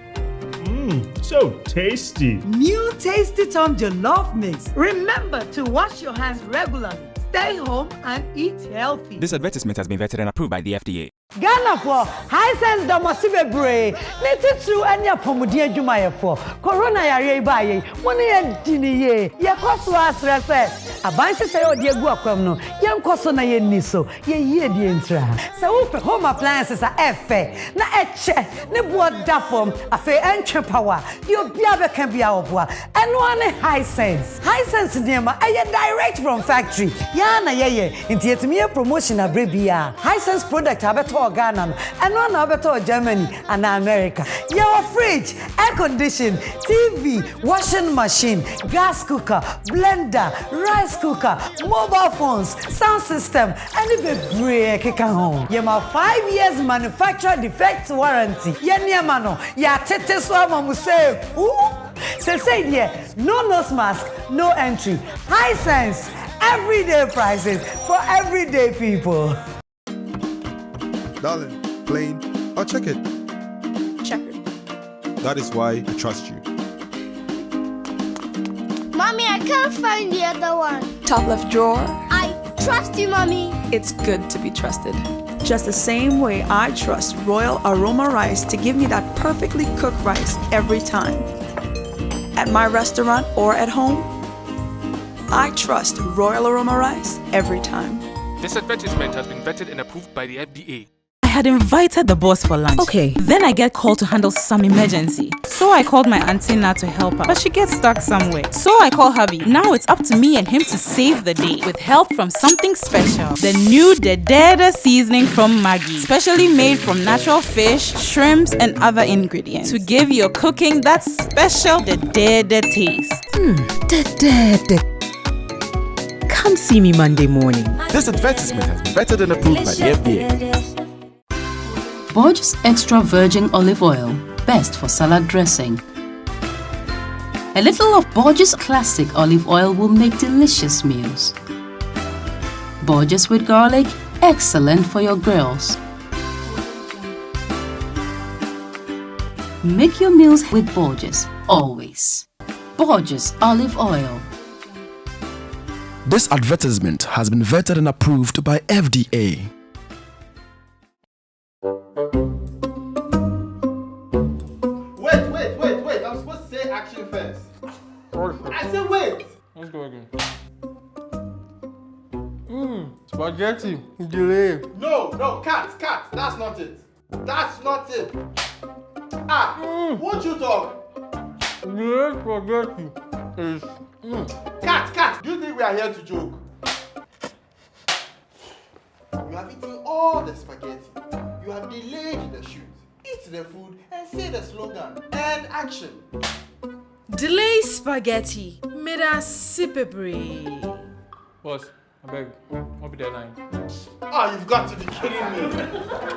So tasty.
New Tasty Tom Jollof Mix.
Remember to wash your hands regularly. Stay home and eat healthy.
This advertisement has been vetted and approved by the FDA.
Ghana for high sense domosibe bre. Netitu anya pomudi adwuma ye for. Corona yare ba ye. Woni ye dini ye. Ye koso asre se. Abanse se odi egu akwam no. Ye nkoso na ye niso. Ye yie di entra. Se wo pe home appliances a efe. Na eche. Ne bo da form. Afe entwe power. Yo bia be kan bia oboa. Eno ane high sense. High sense nema aye direct from factory. Ya na ye. Nti etimi promotion abrebia. High sense product abeto Ghana and one abeto Germany and America. Your fridge, air condition, TV, washing machine, gas cooker, blender, rice cooker, mobile phones, sound system, and even break home. You have 5 years manufacturer defect warranty. Yeniamano, ya tete so mamu save. say here, no nose mask, no entry. High sense, everyday prices for everyday people.
Darling, plain or checkered?
Checkered.
That is why I trust you.
Mommy, I can't find the other one.
Top left drawer.
I trust you, Mommy.
It's good to be trusted. Just the same way I trust Royal Aroma Rice to give me that perfectly cooked rice every time. At my restaurant or at home, I trust Royal Aroma Rice every time.
This advertisement has been vetted and approved by the FDA.
I had invited the boss for lunch.
Okay.
Then I get called to handle some emergency. So I called my auntie Na to help her, but she gets stuck somewhere. So I call hubby. Now it's up to me and him to save the day with help from something special. The new Dedede seasoning from Maggi. Specially made from natural fish, shrimps, and other ingredients to give your cooking that special Dedede taste.
Dedede. Come see me Monday morning.
This advertisement has been vetted and approved by the FDA.
Borges Extra Virgin Olive Oil, best for salad dressing. A little of Borges Classic Olive Oil will make delicious meals. Borges with garlic, excellent for your grills. Make your meals with Borges, always. Borges Olive Oil.
This advertisement has been vetted and approved by FDA.
Wait. I'm supposed to say action first. I said wait.
Let's go again. Spaghetti. Delay.
No, cat. That's not it. Won't you talk?
Delay spaghetti is...
Cat. Do you think we are here to joke? You have eaten all the spaghetti. You have delayed the shoot. Eat the food and say the slogan. And action.
Delay spaghetti. Meda sipebre.
Boss, I beg. I'll be there 9.
You've got to be kidding me.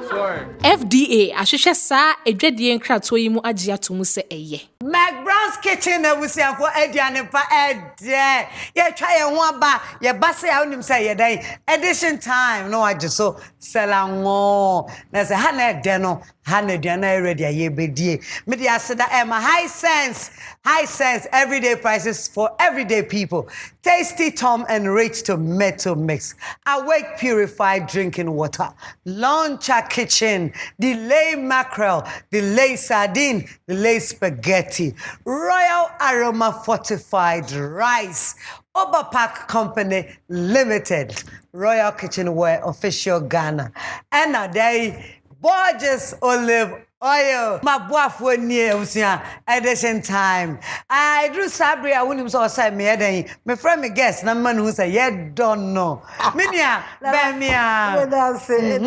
Sorry.
FDA ahwehwe sa edwadie nkrato yi mu agye atomu se eye.
McBrown's kitchen na wusia for aduane pa ede. Ye twa ye ho aba, ye base ya onim say ye dai. Edition time no agye so selango. Na say ha na ede no, ha na aduane ready ye bedie. Me dia seda Emma high sense everyday prices for everyday people. Tasty Tom and rich tomato mix. Awake purified drinking water. Launcher kitchen. Delay mackerel. Delay sardine. Delay spaghetti. Royal Aroma fortified rice. Oberpack Company Limited. Royal Kitchenware Official Ghana. And a day, Borges Olive Oil. My boyf one near Usia edition time. I drew Sabri. I wouldn't so say me then. My friend me guess na man who say yeah don't know. Minia, Bamia.
That's it.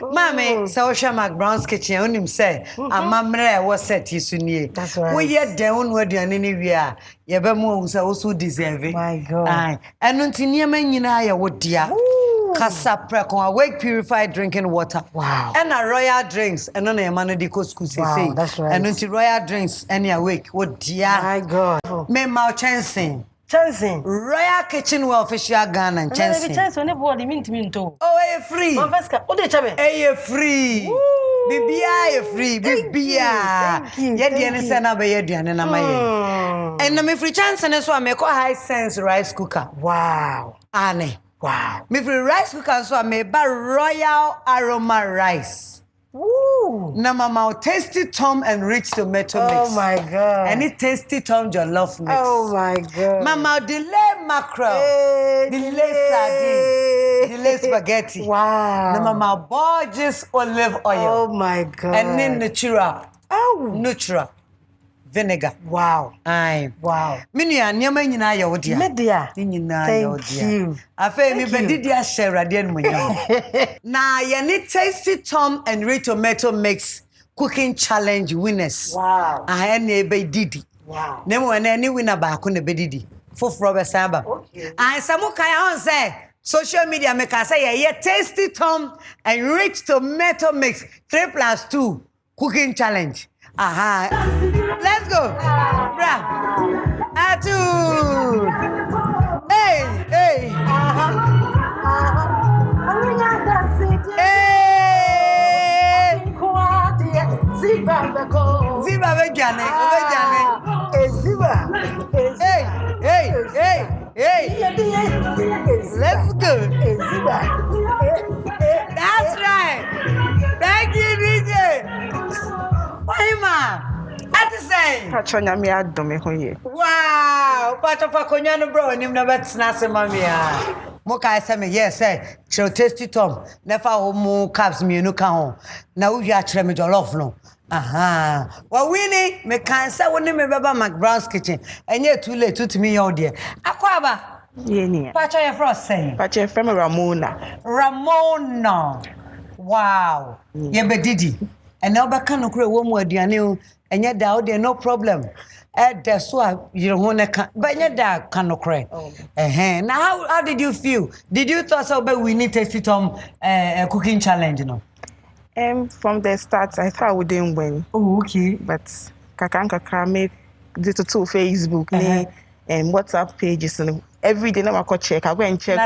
Mommy, so McBrown's kitchen. I wouldn't say. A mamre was set yisuni.
That's right.
We yet down where the anywhere. Ye be mo who say also deserve it.
My God.
Aye. And until near me nyina ya wodia. Casa Preko, awake purified drinking water.
Wow.
And a royal drinks. And on a man de school say.
Wow, that's right.
And until royal drinks, any awake. What dear.
My God.
Me mau chancing. Royal Kitchenware Official Ghana and chancing. Oh, free. Free. Bibia free. Bibia. Yet the answer be yedian na maye. And me free chance and so I make a high sense rice cooker.
Wow.
Anne.
Wow.
Me free rice cooker so I make Royal Aroma Rice.
Woo.
Na mama tasty Tom and rich tomato mix.
Oh my God.
And it tasty Tom jollof mix.
Oh my God.
Mama delay mackerel. Delay sardine. Delay spaghetti.
Wow.
Na mama Borges olive oil.
Oh my God.
And then natural.
Oh.
Natural. Vinegar.
Wow.
Aye.
Wow.
Minia nyama nyina ya wodia.
Media.
Nyina ya wodia.
Thank you.
Afa mi bedidi a share ade no nyam. Na ye ni tasty Tom and rich tomato mix cooking challenge winners.
Wow.
Ah na e be didi.
Wow.
Na mo na ni winner ba ko na be didi. Foforo be samba.
Okay.
Ah samu kan on say social media make us say ye tasty Tom and rich tomato mix 3+2 cooking challenge. Aha. Let's go. Bra. Atu. Hey. Hey. Ziba vejane. Hey. Let's go. That's right. Thank you, DJ. Why, ma? What is saying?
Patronya me adome ho ye.
Wow, Pacho fa konya no bro, nim na betna se mamia. Mo kai se me yes say, chiro tasty tom, never ho mu caps me no ka ho. Na wo hwa kire me jollof no. Aha. Wa winning me kan say woni me beba McBrown's kitchen. Enye too late to me your there. Akwaba.
Ye ni.
Pacho your frost say.
Pacho your friend Ramona.
Wow. Ye be didi. And now back no kure wo mu aduane o. Enye da o there no problem. That's why you want to but you da can no cry. Now how did you feel? Did you thought so but we need to sit on cooking challenge, you know?
From the start I thought we didn't win.
Oh, okay.
But kakra make did to Facebook and WhatsApp pages and every day I go check. I go and check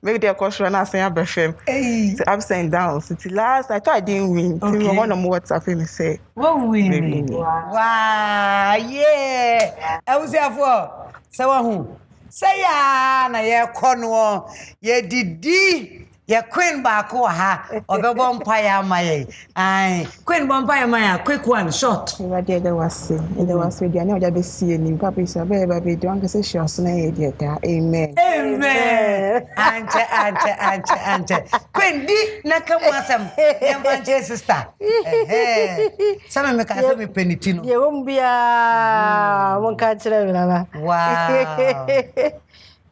maybe they cost run as saying BFM. It's ups and downs. It's last I thought I didn't win. Okay. One on WhatsApp and say
what win? Wow, yeah. I was here for so who say ya na ye kono ye didi ye queen back ha obebo empire my queen empire my quick one short
there was the I just be see ni papa is baby don't say she was na ye there amen
ante queen di na kam wasam ye sister some me ka say me penitino
ye wombia won ka kire me na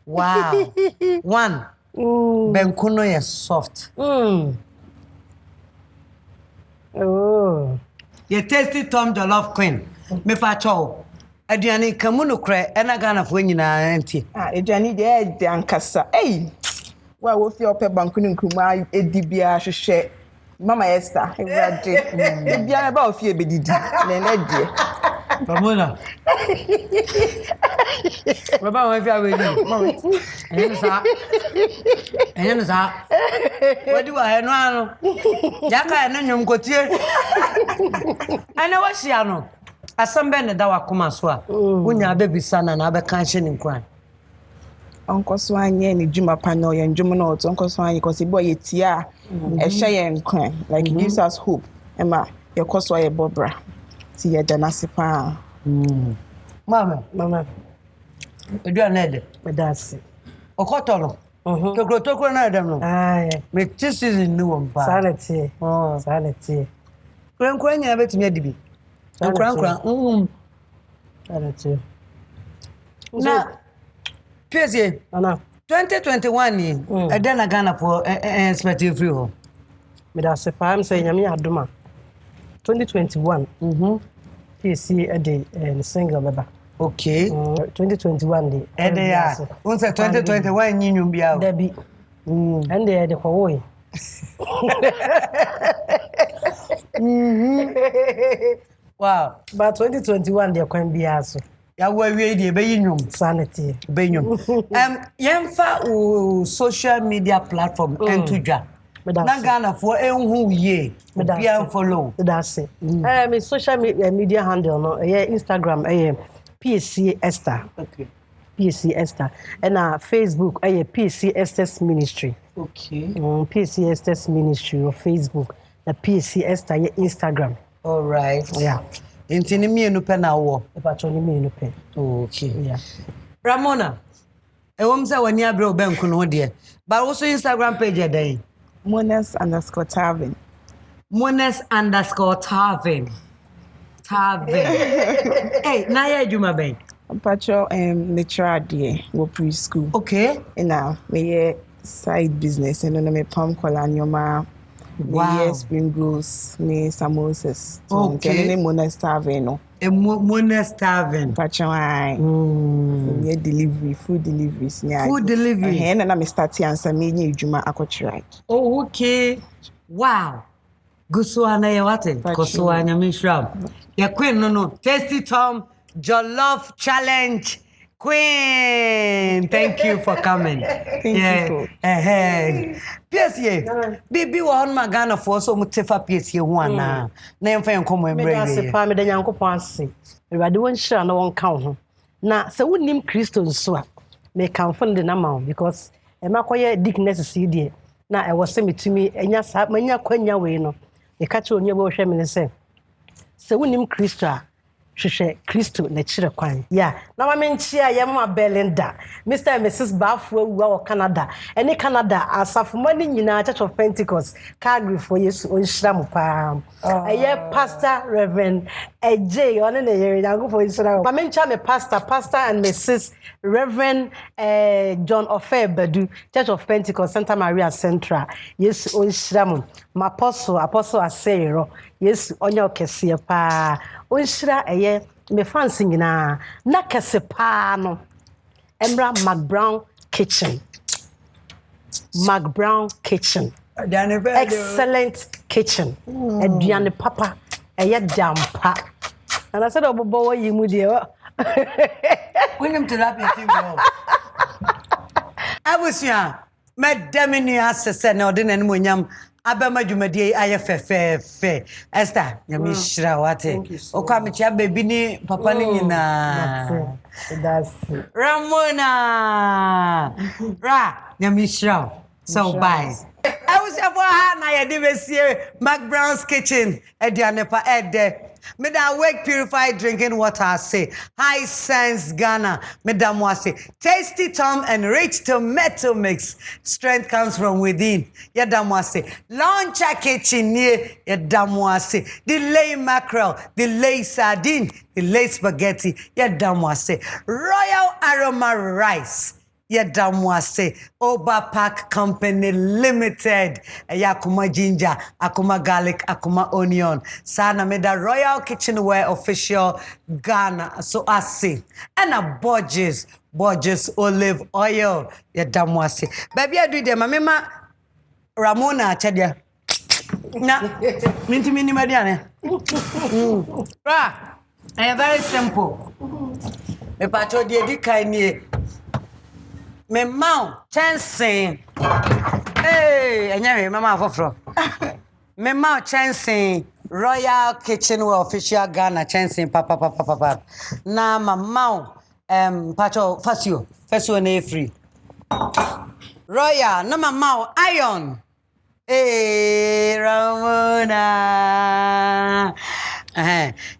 wow one Benkuno is soft. Oh. You tasty Tom Jollof Queen. Me pacho. Aduane kamuno kre ena Ghana fo nyina anti.
Aduane de ankasa. Hey. Wa wo fi ope bankuno nkuma edibia hwehwe. Mama Esther, everyday. Edibia ba o fi ebedidi. Na na die.
Ramona. Baba wa fi awedi. Mama. Enye sa. Wadi wa he no ano. Jaka na nyom kotie. Ana wa hia no. Asambe ne da wa koma so a. Unya bebisa na abeka hye ne nkwan.
Onko so anye ni juma panel ye njum no to onko so anye cause boy ye tia e hye ye nkwan like it gives us hope. Emma ye koso ye bobra. Ti ye danase pa.
Mama. Edu anede.
Medasi.
Okoto no. Tokro na dem no. Me season ni won pa.
Sanity. Sanity.
Kran nya betimi adibi. Kran.
Sanity.
Na Piesie. 2021 ni eden na Ghana for expected free ho.
Medasi pa am say nyame adoma. 2021. Piesie ede single baba.
Okay.
2021 day.
Ede ya. Unse 2021 nyinyum bia.
Debi. And the kwa Wow. But 2021 they kwan bia so.
Ya wa wie de be yinyum
sanity.
Be yinyum. Yemfa social media platform entudwa. Na Ghana for enhu ye. Bia follow.
That's it. My social media handle no Instagram Piesie Esther.
Okay.
Piesie Esther. And Facebook Piesie Esther's Ministry.
Okay.
Piesie Esther's Ministry on Facebook. The Piesie Esther Instagram.
All right.
Yeah.
Intini mi enu pe na wo.
E pa choni mi enu pe.
Okay.
Yeah.
Ramona. E wom say wani abre obanku no de. But also Instagram page e dey.
Mones_Tarvin.
Mones_Tarvin. Hey, na ya adwuma ben.
Pacho natural day go preschool.
Okay.
And me side business and me palm cola nyoma.
Wow.
Spring rolls, me samosas.
Okay.
Me Mones_Tarvin no.
Mones_Tarvin.
Pacho ai. Me delivery, food deliveries.
Food delivery.
And na me start answer me nye adwuma akotrai.
Oh, okay. Wow. Gusuana Yawate, Kosuana Mishram. Ya Queen, no. Tasty Tom Jollof Challenge. Queen, thank you for coming.
Thank you.
Piesie, baby, one Magana for so Mutifa Piesie one now. Name for your common brain.
I say, Pammy, the young couple say, if I don't share no one count. Now, so we name Christian swap. May confound the number because a macoya dick necessary. Now, I was saying to me, and yes, I mean, Quenya way no. The catch on your worship and say, so we name Christa. She Christo na chire kwan yeah na ma menchia ye ma Belinda Mr and Mrs Bafo wa Canada any Canada asafo mani nyina Church of Pentecost Calgary for Yesu onhira mo pa aye Pastor Reverend AJ one na ye yango for Israel ma menchia me Pastor and Mrs Reverend John Ofe Badu Church of Pentecost Santa Maria Central Yesu onhira mo ma apostle asero Yesu onyo kese pa onhira eye me fancy nyina na kese pa no Emra McBrown's kitchen excellent kitchen aduane papa eye dampa and I said obobo wa yimu de
William Tilapia TV Abusia madam ni asese na ode nan monyam abama dwumadi aye fe Esther nyame shira wate okwa me chia baby ni papa ni nyina
that's
Ramona ra nyame shira so bye I was ever na ye de besie McBrown's kitchen aduane pa ede me da wake purified drinking water I say high sense Ghana madam wase tasty Tom and rich tomato mix strength comes from within ya dam wase launcher kitchen near ya dam wase delay mackerel delay sardine delay spaghetti ya dam wase royal aroma rice ya damwase Oba Park Company Limited akuma ginger akuma garlic akuma onion sana meda Royal Kitchenware official Ghana so ase and a Borges olive oil ya damwase baby adu de mama Ramona chadia na minti mediane ra very simple me pacho de di kai me mau chancing enye mama afofro me mau chancing Royal Kitchenware official Ghana chancing papa na mamau pacho fasio na free Royal na mamau iron Ramona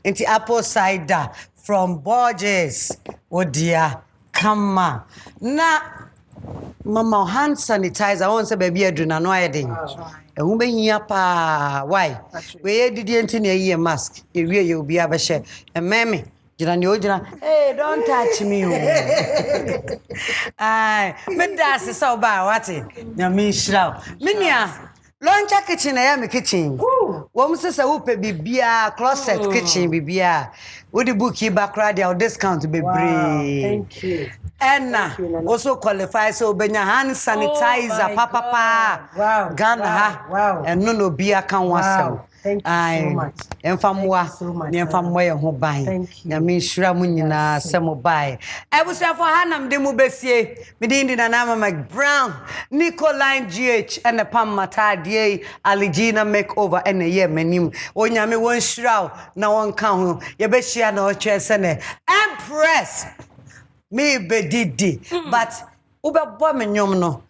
into apple cider from Borges odia kama na mama hand sanitizer won say baby aduna no ayedin ehun behia pa why we didi enti na ye mask ewie ye obi abehye ememe jira ne ojira hey don't touch me ai me das so ba wate na me shira me nia launcher kitchen na me kitchen wo msese wo pe bibia closet kitchen bibia wo di book background dia discount bebre
thank you
and also qualify so benya hand sanitizer papa Ghana ha and no bia kan wasem
thank you so much
enfamwa ne enfamwa ye ho ban na me nhura mu nyina semo bai ebusia for hanam de mu besie me din na na McBrown Nicoline GH and the Pam Matadie Aligina makeover and ye manim onyame won nhura na won kan ho ye be hia na o twese ne Empress me be didi but ubebo me nyom no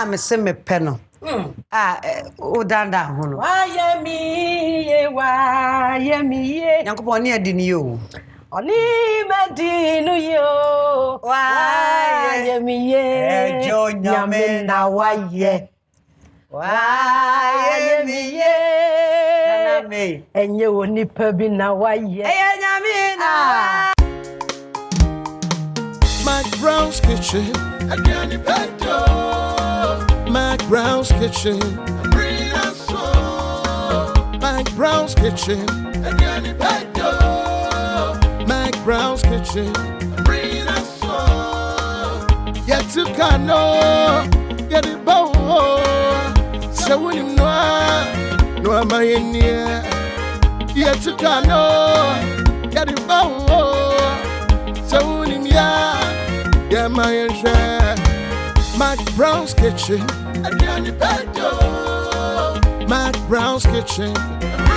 me se me pe no o danda ho no
why me
yankopon ne adini yo
oni medinu yo why me
ejo nyame
na waye
why me na me
enye woni pa bi na waye
nyame na
McBrown's Kitchen, Agani Peto. McBrown's Kitchen, McBrown's Kitchen, Agani Peto. McBrown's Kitchen, yet to Kano, get it bow. So when you know, no am I in here? Yet to can get it bow. So in ya, yeah, my share. McBrown's kitchen, McBrown's kitchen.